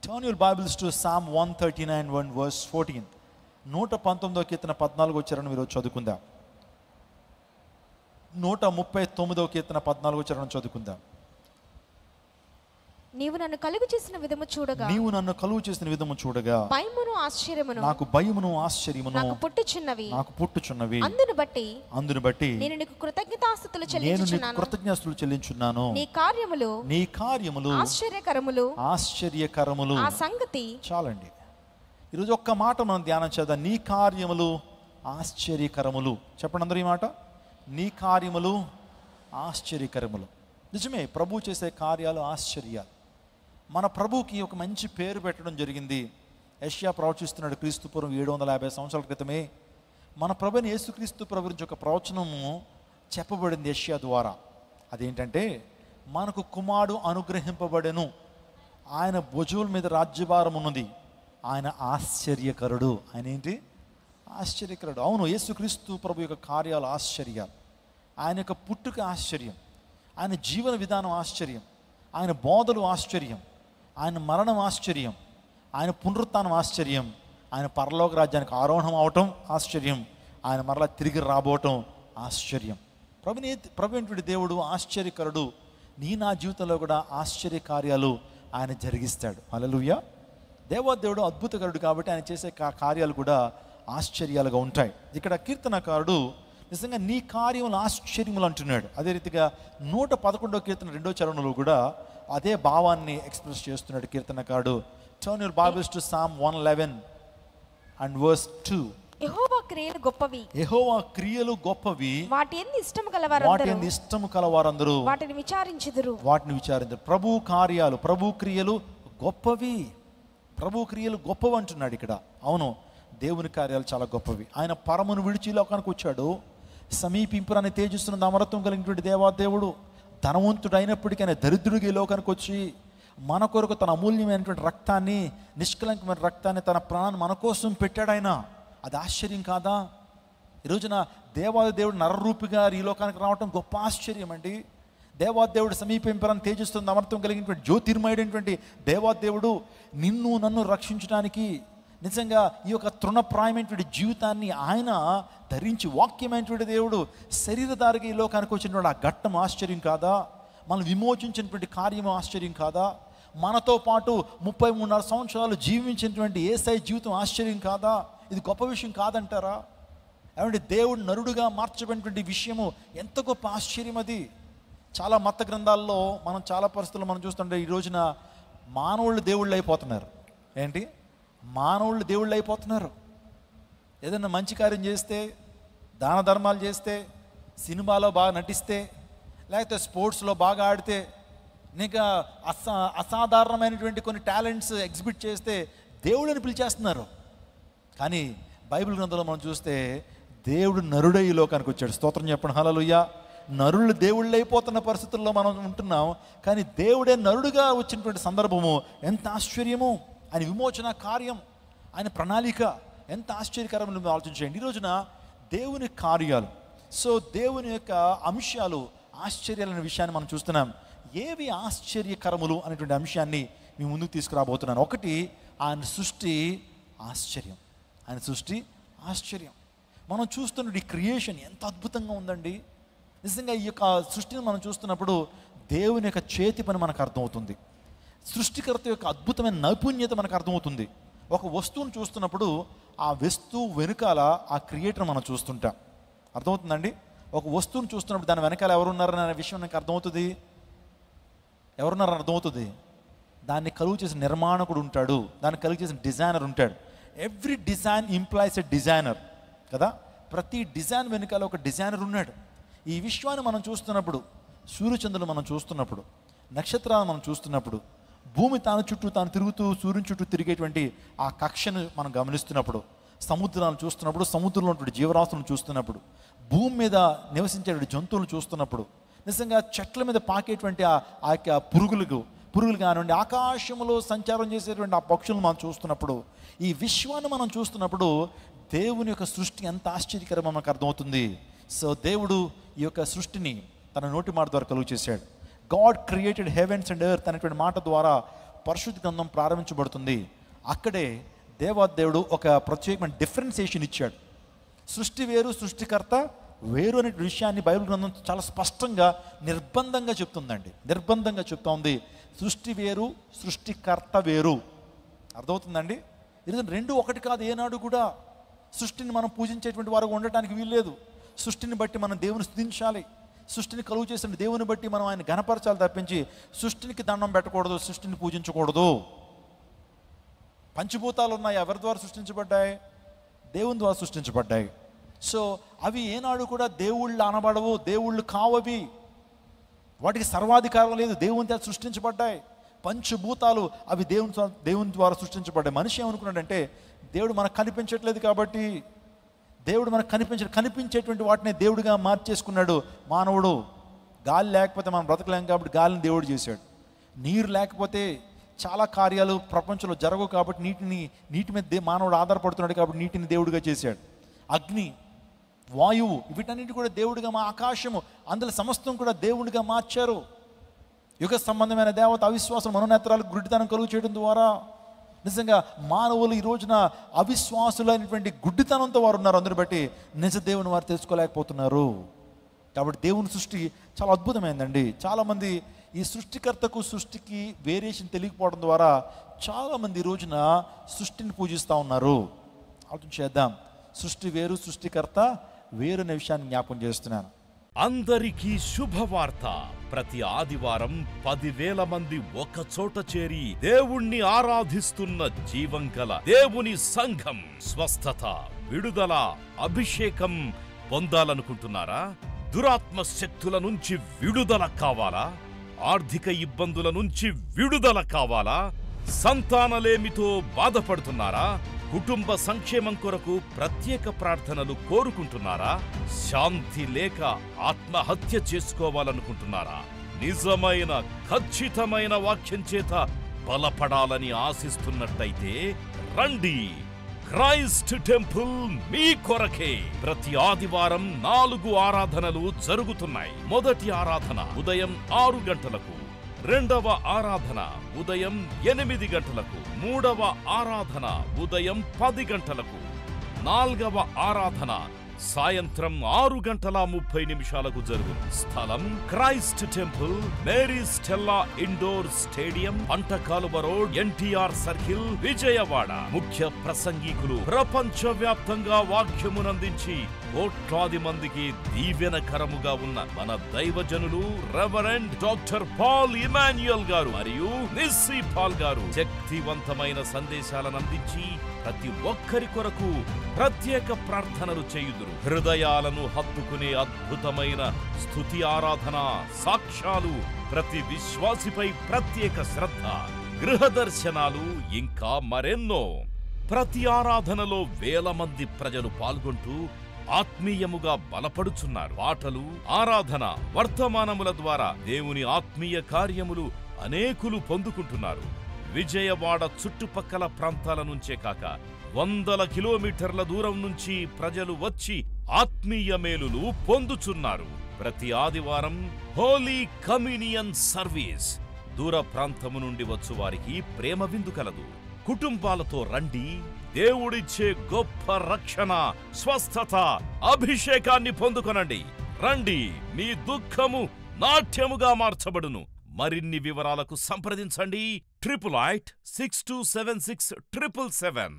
Turn your Bibles to Psalm 139 verse 14. 119వ కీర్తన 14 చరణం మీరు చదువుకుందాం. 139వ కీర్తన 14 చరణం చదువుకుందాం. నీవు నన్ను కలుగు చేసిన విధము చూడగా భయమును ఆశ్చర్యమును నాకు భయమును ఆశ్చర్యమును నాకు పుట్టుచున్నవి. అందును బట్టి నేను నీకు కృతజ్ఞతాస్తుతులు చెల్లించున్నాను. నీ కార్యములు ఆశ్చర్యకరములు. ఆ సంగతి చాలండి. ఈరోజు ఒక్క మాట మనం ధ్యానం చేద్దాం. నీ కార్యములు ఆశ్చర్యకరములు. చెప్పండి అందరూ ఈ మాట. నీ కార్యములు ఆశ్చర్యకరములు. నిజమే, ప్రభు చేసే కార్యాలు ఆశ్చర్యాలు. మన ప్రభుకి ఒక మంచి పేరు పెట్టడం జరిగింది. యెషయా ప్రవచిస్తున్నాడు క్రీస్తుపూర్వం 750 సంవత్సరాల క్రితమే మన ప్రభుని యేసుక్రీస్తు ప్రభు గురించి ఒక ప్రవచనము చెప్పబడింది యెషయా ద్వారా. అదేంటంటే, మనకు కుమారుడు అనుగ్రహింపబడెను, ఆయన భుజముల మీద రాజ్యభారం ఉన్నది, ఆయన ఆశ్చర్యకరుడు. ఆయన ఏంటి? ఆశ్చర్యకరుడు. అవును, యేసుక్రీస్తు ప్రభు యొక్క కార్యాలు ఆశ్చర్యాలు. ఆయన యొక్క పుట్టుక ఆశ్చర్యం, ఆయన జీవన విధానం ఆశ్చర్యం, ఆయన బోధలు ఆశ్చర్యం, ఆయన మరణం ఆశ్చర్యం, ఆయన పునరుత్థానం ఆశ్చర్యం, ఆయన పరలోక రాజ్యానికి ఆరోహణం అవటం ఆశ్చర్యం, ఆయన మరలా తిరిగి రాబోవటం ఆశ్చర్యం. ప్రభు ఏంటి? దేవుడు ఆశ్చర్యకరుడు. నా జీవితంలో కూడా ఆశ్చర్య కార్యాలు ఆయన జరిగిస్తాడు. హల్లెలూయా. దేవుడు అద్భుతకరుడు కాబట్టి ఆయన చేసే కార్యాలు కూడా ఆశ్చర్యాలుగా ఉంటాయి. ఇక్కడ కీర్తనకారుడు నిజంగా నీ కార్యములు ఆశ్చర్యములు అంటున్నాడు. అదే రీతిగా 111వ కీర్తన 2వ చరణంలో కూడా అదే భావాన్ని ఎక్స్ప్రెస్ చేస్తున్నాడు కీర్తనకారుడు. Turn your Bibles to Psalm 111 and verse 2. యెహోవా క్రియలు గొప్పవి, వాటి యందు ఇష్టము కలవారందరూ వాటిని విచారించుదురు. ప్రభు కార్యాలు, ప్రభు క్రియలు గొప్పవి. ప్రభు క్రియలు గొప్పవి అంటున్నాడు ఇక్కడ. అవును, దేవుని కార్యాలు చాలా గొప్పవి. ఆయన పరమును విడిచి లోకానికి వచ్చాడు. సమీపింపురాన్ని తేజస్సును అమరత్వం కలిగినటువంటి దేవాదేవుడు ధనవంతుడు అయినప్పటికీ ఆయన దరిద్రుడికి లోకానికి వచ్చి మన కొరకు తన అమూల్యమైనటువంటి రక్తాన్ని, నిష్కలంకమైన రక్తాన్ని, తన ప్రాణాన్ని మన కోసం పెట్టాడు ఆయన. అది ఆశ్చర్యం కాదా? ఈరోజున దేవాదేవుడు నరరూపిగా ఈ లోకానికి రావటం గొప్ప ఆశ్చర్యం అండి. దేవాదేవుడు సమీపింపురాన్ని తేజస్సును అమరత్వం కలిగినటువంటి జ్యోతిర్మయుడైనటువంటి దేవాదేవుడు నిన్ను నన్ను రక్షించడానికి నిజంగా ఈ యొక్క తృణప్రాయమైనటువంటి జీవితాన్ని ఆయన ధరించి, వాక్యమైనటువంటి దేవుడు శరీరధారిగా ఈ లోకానికి వచ్చినటువంటి ఆ ఘట్టం ఆశ్చర్యం కాదా? మనం విమోచించినటువంటి కార్యం ఆశ్చర్యం కాదా? మనతో పాటు 33.5 సంవత్సరాలు జీవించినటువంటి యేసయ్య జీవితం ఆశ్చర్యం కాదా? ఇది గొప్ప విషయం కాదంటారా? ఏమంటే, దేవుడు నరుడుగా మార్చబడినటువంటి విషయము ఎంత గొప్ప ఆశ్చర్యం అది. చాలా మత గ్రంథాల్లో మనం చాలా పరిస్థితుల్లో మనం చూస్తుంటే ఈ రోజున మానవుళ్ళు దేవుళ్ళు అయిపోతున్నారు. ఏంటి? మానవుళ్ళు దేవుళ్ళు అయిపోతున్నారు. ఏదైనా మంచి కార్యం చేస్తే, దాన ధర్మాలు చేస్తే, సినిమాలో బాగా నటిస్తే, లేకపోతే స్పోర్ట్స్లో బాగా ఆడితే, ఇంకా అసాధారణమైనటువంటి కొన్ని టాలెంట్స్ ఎగ్జిబిట్ చేస్తే దేవుడిని పిలిచేస్తున్నారు. కానీ బైబిల్ గ్రంథంలో మనం చూస్తే దేవుడు నరుడై ఈ లోకానికి వచ్చాడు. స్తోత్రం చెప్పండి. హల్లెలూయా. నరులు దేవుళ్ళు అయిపోతున్న పరిస్థితుల్లో మనం ఉంటున్నాం, కానీ దేవుడే నరుడుగా వచ్చినటువంటి సందర్భము ఎంత ఆశ్చర్యము! ఆయన విమోచన కార్యం, ఆయన ప్రణాళిక ఎంత ఆశ్చర్యకరమని మీరు ఆలోచించండి. ఈ రోజున దేవుని కార్యాలు, సో దేవుని యొక్క అంశాలు ఆశ్చర్యాలనే విషయాన్ని మనం చూస్తున్నాం. ఏవి ఆశ్చర్యకరములు అనేటువంటి అంశాన్ని మీ ముందుకు తీసుకురాబోతున్నాను. ఒకటి, ఆయన సృష్టి ఆశ్చర్యం. ఆయన సృష్టి ఆశ్చర్యం. మనం చూస్తున్న ఈ క్రియేషన్ ఎంత అద్భుతంగా ఉందండి. నిజంగా ఈ యొక్క సృష్టిని మనం చూస్తున్నప్పుడు దేవుని యొక్క చేతి పని మనకు అర్థమవుతుంది. సృష్టికర్త యొక్క అద్భుతమైన నైపుణ్యత మనకు అర్థమవుతుంది. ఒక వస్తువును చూస్తున్నప్పుడు ఆ వస్తువు వెనుకాల ఆ క్రియేటర్ మనం చూస్తుంటాం. అర్థమవుతుందండి? ఒక వస్తువును చూస్తున్నప్పుడు దాని వెనకాల ఎవరున్నారనే విషయం నాకు అర్థమవుతుంది. ఎవరున్నారని అర్థమవుతుంది. దాన్ని కలుగు చేసిన నిర్మాణకుడు ఉంటాడు, దాన్ని కలుగు చేసిన డిజైనర్ ఉంటాడు. ఎవ్రీ డిజైన్ ఇంప్లాయిస్ ఎ డిజైనర్ కదా. ప్రతి డిజైన్ వెనుకాల ఒక డిజైనర్ ఉన్నాడు. ఈ విశ్వాన్ని మనం చూస్తున్నప్పుడు, సూర్యచంద్రులు మనం చూస్తున్నప్పుడు, నక్షత్రాలను మనం చూస్తున్నప్పుడు, భూమి చుట్టూ తాను తిరుగుతూ సూర్యుని చుట్టూ తిరిగేటువంటి ఆ కక్షను మనం గమనిస్తున్నప్పుడు, సముద్రాలను చూస్తున్నప్పుడు, సముద్రంలో ఉన్నటువంటి జీవరాశులను చూస్తున్నప్పుడు, భూమి మీద నివసించేటువంటి జంతువులను చూస్తున్నప్పుడు, నిజంగా చెట్ల మీద పాకేటువంటి ఆ యొక్క పురుగులు కానివ్వండి, ఆకాశంలో సంచారం చేసేటువంటి ఆ పక్షులను మనం చూస్తున్నప్పుడు, ఈ విశ్వాన్ని మనం చూస్తున్నప్పుడు దేవుని యొక్క సృష్టి ఎంత ఆశ్చర్యకరమో మనకు అర్థమవుతుంది. సో దేవుడు ఈ యొక్క సృష్టిని తన నోటి మాట ద్వారా కలుగు చేశాడు. God created heavens and earth అనేటువంటి మాట ద్వారా పరిశుద్ధ గ్రంథం ప్రారంభించబడుతుంది. అక్కడే దేవాదేవుడు ఒక ప్రత్యేకమైన డిఫరెన్సియేషన్ ఇచ్చాడు. సృష్టి వేరు, సృష్టికర్త వేరు అనే విషయాన్ని బైబిల్ గ్రంథం చాలా స్పష్టంగా నిర్బంధంగా చెప్తుందండి. నిర్బంధంగా చెప్తా ఉంది, సృష్టి వేరు, సృష్టికర్త వేరు. అర్థమవుతుందండి? ఇది రెండు ఒకటి కాదు. ఏనాడు కూడా సృష్టిని మనం పూజించేటువంటి వారు ఉండటానికి వీల్లేదు. సృష్టిని బట్టి మనం దేవుని స్తుతించాలి. సృష్టిని కలుగు చేసిన దేవుని బట్టి మనం ఆయన ఘనపరచాలి తప్పించి సృష్టికి దండం పెట్టకూడదు, సృష్టిని పూజించకూడదు. పంచభూతాలు ఉన్నాయి, ఎవరి ద్వారా సృష్టించబడ్డాయి? దేవుని ద్వారా సృష్టించబడ్డాయి. సో అవి ఏనాడు కూడా దేవుళ్ళు అనబడవు, దేవుళ్ళు కావవి. వాటికి సర్వాధికారం లేదు, దేవుని ద్వారా సృష్టించబడ్డాయి. పంచభూతాలు అవి దేవుని ద్వారా సృష్టించబడ్డాయి. మనిషి ఏమనుకున్నాడంటే దేవుడు మనకు కనిపించట్లేదు కాబట్టి, దేవుడు మనకు కనిపించేటువంటి వాటిని దేవుడిగా మార్చేసుకున్నాడు మానవుడు. గాలి లేకపోతే మనం బ్రతకలేం కాబట్టి గాలిని దేవుడు చేశాడు. నీరు లేకపోతే చాలా కార్యాలు ప్రపంచంలో జరగవు కాబట్టి నీటి మీద మానవుడు ఆధారపడుతున్నాడు కాబట్టి నీటిని దేవుడిగా చేశాడు. అగ్ని, వాయువు, వీటన్నిటి కూడా దేవుడిగా, ఆకాశము, అందులో సమస్తం కూడా దేవుడిగా మార్చారు. యుగ సంబంధమైన దేవత అవిశ్వాసం మనోనేత్రాలకు గుడ్డితనం కలుగు చేయడం ద్వారా నిజంగా మానవులు ఈ రోజున అవిశ్వాసులైనటువంటి గుడ్డితనంతో వారు ఉన్నారు. అందరూ బట్టి నిజ దేవుని వారు తెలుసుకోలేకపోతున్నారు. కాబట్టి దేవుని సృష్టి చాలా అద్భుతమైందండి. చాలామంది ఈ సృష్టికర్తకు సృష్టికి వేరియేషన్ తెలియకపోవడం ద్వారా చాలామంది ఈ రోజున సృష్టిని పూజిస్తూ ఉన్నారు. ఆలోచన చేద్దాం. సృష్టి వేరు, సృష్టికర్త వేరు అనే విషయాన్ని జ్ఞాపకం చేస్తున్నాను. అందరికీ శుభవార్త. ప్రతి ఆదివారం 10,000 మంది ఒక చోట చేరి దేవుణ్ణి ఆరాధిస్తున్న జీవం గల దేవుని సంఘం. స్వస్థత, విడుదల, అభిషేకం పొందాలనుకుంటున్నారా? దురాత్మ శక్తుల నుంచి విడుదల కావాలా? ఆర్థిక ఇబ్బందుల నుంచి విడుదల కావాలా? సంతానలేమితో బాధపడుతున్నారా? కుటుంబ సంక్షేమం కొరకు ప్రత్యేక ప్రార్థనలు కోరుకుంటున్నారా? శాంతి లేక ఆత్మహత్య చేసుకోవాలనుకుంటున్నారా? నిజమైన ఖచ్చితమైన వాక్యం చేత బలపడాలని ఆశిస్తున్నట్టయితే రండి. క్రైస్ట్ టెంపుల్ మీ కొరకే. ప్రతి ఆదివారం 4 ఆరాధనలు జరుగుతున్నాయి. మొదటి ఆరాధన ఉదయం 6 గంటలకు, రెండవ ఆరాధన ఉదయం 8 గంటలకు, మూడవ ఆరాధన ఉదయం 10 గంటలకు, నాల్గవ ఆరాధన సాయంత్రం 6:30 జరుగును. స్థలం Christ temple, Mary Stella indoor stadium, Pantakaluva road, NTR circle, Vijayawada. ముఖ్య ప్రసంగికులు ప్రపంచవ్యాప్తంగా వాక్యమునందించి కోట్లాది మందికి దీవెనకరముగా ఉన్న మన దైవజనులు రెవరెండ్ డాక్టర్ పాల్ ఇమాన్యుయల్ గారు మరియు నిస్సీ పాల్ గారు శక్తివంతమైన సందేశాలను అందించి ప్రతి ఒక్కరి కొరకు ప్రత్యేక ప్రార్థనలు చేయుదురు. హృదయాలను హత్తుకునే అద్భుతమైన స్తుతి ఆరాధన సాక్ష్యాలు, ప్రతి విశ్వాసిపై ప్రత్యేక శ్రద్ధ, గృహ దర్శనాలు, ఇంకా మరెన్నో. ప్రతి ఆరాధనలో 1000 మంది ప్రజలు పాల్గొంటూ ఆత్మీయముగా బలపడుచున్నారు. పాటలు, ఆరాధన, వర్తమానముల ద్వారా దేవుని ఆత్మీయ కార్యములు అనేకులు పొందుకుంటున్నారు. విజయవాడ చుట్టుపక్కల ప్రాంతాల నుంచే కాక 100 కిలోమీటర్ల దూరం నుంచి ప్రజలు వచ్చి ఆత్మీయ మేలులు పొందుచున్నారు. ప్రతి ఆదివారం హోలీ కమ్యూనియన్ సర్వీస్. దూర ప్రాంతము నుండి వచ్చు వారికి ప్రేమ విందు కలదు. కుటుంబాలతో రండి. దేవుడిచ్చే గొప్ప రక్షణ, స్వస్థత, అభిషేకాన్ని పొందుకొనండి. రండి, మీ దుఃఖము నాట్యముగా మార్చబడును. మరిన్ని వివరాలకు సంప్రదించండి 88 6276 777.